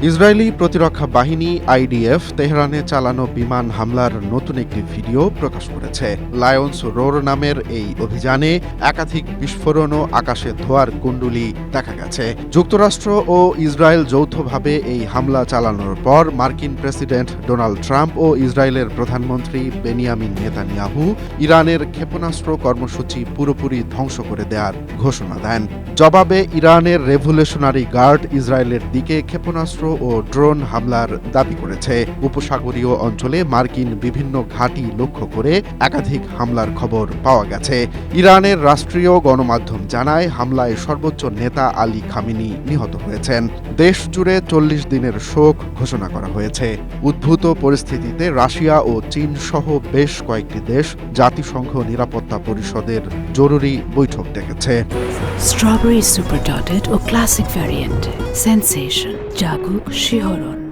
Israeli প্রতিরক্ষা বাহিনী IDF তেহরানে চালানো বিমান হামলার নতুন একটি ভিডিও প্রকাশ করেছে। লায়ন্স রোর নামের এই অভিযানে একাধিক বিস্ফোরণ ও আকাশে ধোঁয়ার কুণ্ডুলি দেখা গেছে। যুক্তরাষ্ট্র ও ইসরায়েল যৌথভাবে এই হামলা চালানোর পর মার্কিন প্রেসিডেন্ট ডোনাল্ড ট্রাম্প ও ইসরায়েলের প্রধানমন্ত্রী বেনিয়ামিন নেতানিয়াহু ইরানের ক্ষেপণাস্ত্র কর্মসূচি পুরোপুরি ধ্বংস করে দেওয়ার ঘোষণা দেন। জবাবে ইরানের রেভলিউশনারি গার্ড ইসরায়েলের দিকে ক্ষেপণাস্ত্র ও ড্রোন হামলার দাবি করেছে। উপসাগরীয় অঞ্চলে মার্কিন বিভিন্ন ঘাঁটি লক্ষ্য করে একাধিক হামলার খবর পাওয়া গেছে। ইরানের রাষ্ট্রীয় গণমাধ্যম জানায়, হামলায় সর্বোচ্চ নেতা আলী খামেনি নিহত হয়েছেন। দেশ জুড়ে 40 দিনের শোক ঘোষণা করা হয়েছে। উদ্ভূত পরিস্থিতিতে রাশিয়া ও চীন সহ বেশ কয়েকটি দেশ জাতিসংঘ নিরাপত্তা পরিষদের জরুরি বৈঠক ডেকেছে। স্ট্রবেরি সুপার ডটেড ও ক্লাসিক ভ্যারিয়েন্টে সেন্সেশন জাগুক শিহরণ।